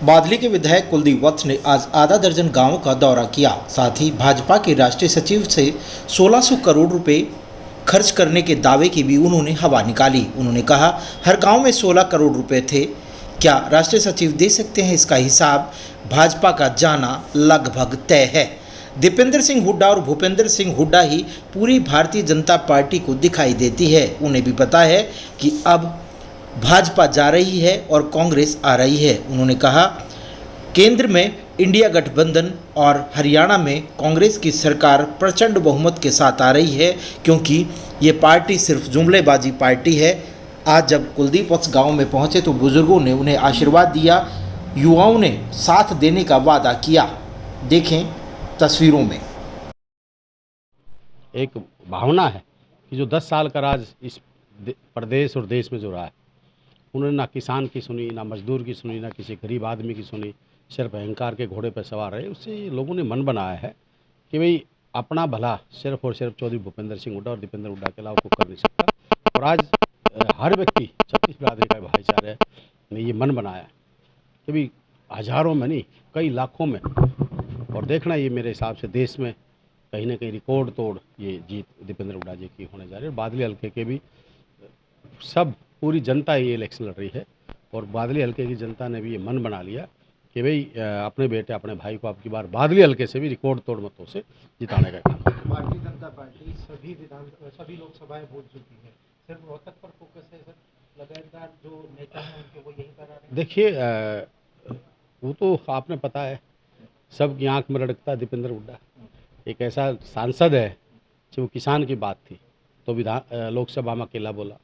बादली के विधायक कुलदीप वत्स ने आज आधा दर्जन गांवों का दौरा किया। साथ ही भाजपा के राष्ट्रीय सचिव से 1600 करोड़ रुपए खर्च करने के दावे की भी उन्होंने हवा निकाली। उन्होंने कहा, हर गांव में 16 करोड़ रुपए थे, क्या राष्ट्रीय सचिव दे सकते हैं? इसका हिसाब भाजपा का जाना लगभग तय है। दीपेंद्र सिंह हुड्डा और भूपेंद्र सिंह हुड्डा ही पूरी भारतीय जनता पार्टी को दिखाई देती है। उन्हें भी पता है कि अब भाजपा जा रही है और कांग्रेस आ रही है। उन्होंने कहा, केंद्र में इंडिया गठबंधन और हरियाणा में कांग्रेस की सरकार प्रचंड बहुमत के साथ आ रही है, क्योंकि ये पार्टी सिर्फ जुमलेबाजी पार्टी है। आज जब कुलदीप वत्स गांव में पहुंचे तो बुजुर्गों ने उन्हें आशीर्वाद दिया, युवाओं ने साथ देने का वादा किया। देखें तस्वीरों में। एक भावना है कि जो 10 साल का राज इस प्रदेश और देश में जो रहा है, उन्होंने ना किसान की सुनी, ना मजदूर की सुनी, ना किसी गरीब आदमी की सुनी, सिर्फ अहंकार के घोड़े पर सवार रहे। उससे लोगों ने मन बनाया है कि भाई अपना भला सिर्फ और सिर्फ चौधरी भूपेंद्र सिंह हुड्डा और दीपेंद्र हुड्डा के अलावा कोई कर नहीं सकता। और आज हर व्यक्ति छत्तीस बिरादरी का भाईचारे ने ये मन बनाया कि भाई हज़ारों में नहीं, कई लाखों में। और देखना, ये मेरे हिसाब से देश में कहीं ना कहीं रिकॉर्ड तोड़ ये जीत दीपेंद्र हुड्डा जी की होने जा रही है। बादली हल्के के भी सब पूरी जनता ये इलेक्शन लड़ रही है और बादली हल्के की जनता ने भी ये मन बना लिया कि भाई अपने बेटे अपने भाई को आपकी बार बादली हल्के से भी रिकॉर्ड तोड़ मतों से जिताने का काम। भारतीय जनता पार्टी सभी लोकसभाएं बोल चुकी है, सिर्फ रोहतक पर फोकस है सर। लगातार जो नेता हैं उनके वो यही कर रहे हैं। देखिए, वो तो आपने पता है, सबकी आंख में रड़कता दीपेंद्र हुड्डा एक ऐसा सांसद है जो वो किसान की बात थी तो लोकसभा में अकेला बोला,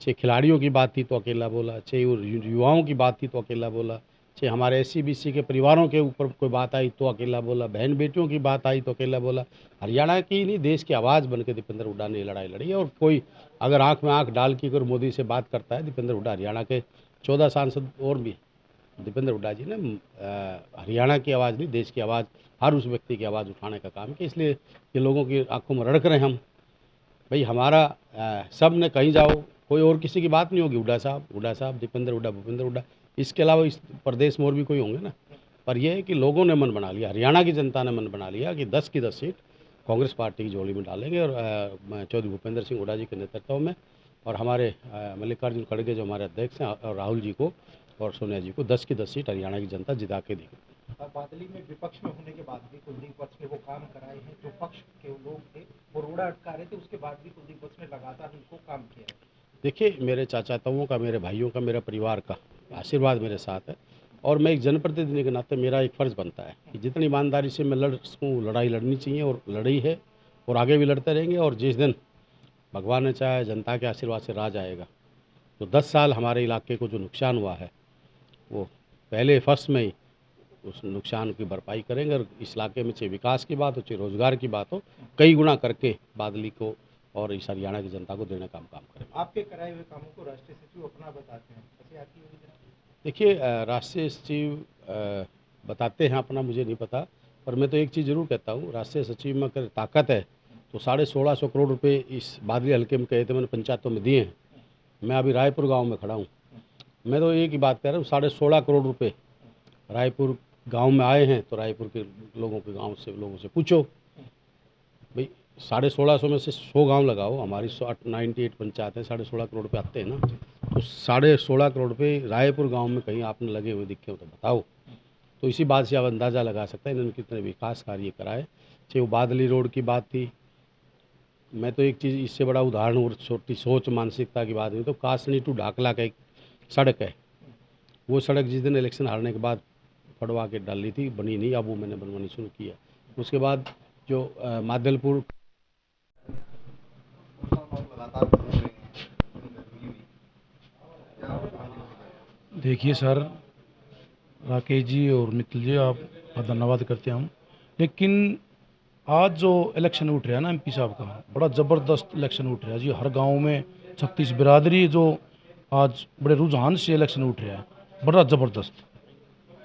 चाहे खिलाड़ियों की बात थी तो अकेला बोला, चाहे युवाओं की बात थी तो अकेला बोला, चाहे हमारे SC BC के परिवारों के ऊपर कोई बात आई तो अकेला बोला, बहन बेटियों की बात आई तो अकेला बोला। हरियाणा की नहीं, देश की आवाज़ बन के दीपेंद्र हुड्डा ने लड़ाई लड़ी है। और कोई अगर आंख में आंख डाल के अगर मोदी से बात करता है, दीपेंद्र हुड्डा हरियाणा के 14 सांसद और भी दीपेंद्र हुड्डा जी ने हरियाणा की आवाज़ नहीं, देश की आवाज़, हर उस व्यक्ति की आवाज़ उठाने का काम किया। इसलिए ये लोगों की आंखों में रड़क रहे हम भाई, हमारा सब ने कहीं जाओ, कोई और किसी की बात नहीं होगी। हुड्डा साहब, दीपेंद्र हुड्डा, भूपेंद्र हुड्डा, इसके अलावा इस प्रदेश में और भी कोई होंगे ना। पर यह है कि लोगों ने मन बना लिया, हरियाणा की जनता ने मन बना लिया कि 10 की 10 सीट कांग्रेस पार्टी की झोली में डालेंगे। और चौधरी भूपेंद्र सिंह हुड्डा जी के नेतृत्व में और हमारे मल्लिकार्जुन खड़गे जो हमारे अध्यक्ष हैं, और राहुल जी को और सोनिया जी को 10 की 10 सीट हरियाणा की जनता जिता के देगी। बादली में विपक्ष में होने के बाद भी कुलदीप वत्स ने वो काम कराए हैं जो पक्ष के लोग थे वो रोड़ा अटका रहे थे, उसके बाद भी कुलदीप वत्स ने लगातार उनको काम किया है। देखिए, मेरे चाचा ताऊओं का, मेरे भाइयों का, मेरे परिवार का आशीर्वाद मेरे साथ है। और मैं एक जनप्रतिनिधि के नाते मेरा एक फ़र्ज़ बनता है कि जितनी ईमानदारी से मैं लड़ सकूँ, लड़ाई लड़नी चाहिए और लड़ी है और आगे भी लड़ते रहेंगे। और जिस दिन भगवान ने चाहे जनता के आशीर्वाद से राज आएगा तो 10 साल हमारे इलाके को जो नुकसान हुआ है वो पहले फर्स्ट में ही उस नुकसान की भरपाई करेंगे। और इस इलाके में चाहे विकास की बात हो, चाहे रोज़गार की बात हो, कई गुना करके बादली को और इस हरियाणा की जनता को देने का काम करेंगे। आपके कराए हुए कामों को राष्ट्रीय सचिव अपना बताते हैं, कैसे आती है? देखिए, राष्ट्रीय सचिव बताते हैं अपना, मुझे नहीं पता, पर मैं तो एक चीज़ ज़रूर कहता हूँ, राष्ट्रीय सचिव में अगर ताकत है तो 1650 करोड़ रुपए इस बादली हल्के में कहे थे, मैंने पंचायतों में दिए हैं। मैं अभी रायपुर गांव में खड़ा हूँ, मैं तो एक ही बात कह रहा हूँ, 16.5 करोड़ रुपए रायपुर गांव में आए हैं। तो रायपुर के लोगों से पूछो भाई, 1650 में से 100 गांव लगाओ, हमारी 98 पंचायतें 16.5 करोड़ रुपये आते हैं ना। तो 16.5 करोड़ रुपये रायपुर गांव में कहीं आपने लगे हुए दिखे हो तो बताओ। तो इसी बात से आप अंदाज़ा लगा सकते हैं इन्होंने कितने विकास कार्य कराए। चाहे वो बादली रोड की बात थी, मैं तो एक चीज़ इससे बड़ा उदाहरण और छोटी सोच मानसिकता की बात नहीं, तो कासनी टू ढाकला का एक सड़क है, वो सड़क जिस दिन इलेक्शन हारने के बाद फटवा के डाली थी, बनी नहीं, अब वो मैंने बनवानी शुरू किया। उसके बाद जो मादलपुर देखिए सर, राकेश जी और मित्तल जी, आपका धन्यवाद करते हैं हम। लेकिन आज जो इलेक्शन उठ रहा है ना MP साहब का, बड़ा ज़बरदस्त इलेक्शन उठ रहा है जी। हर गांव में 36 बिरादरी जो आज बड़े रुझान से इलेक्शन उठ रहा है, बड़ा ज़बरदस्त।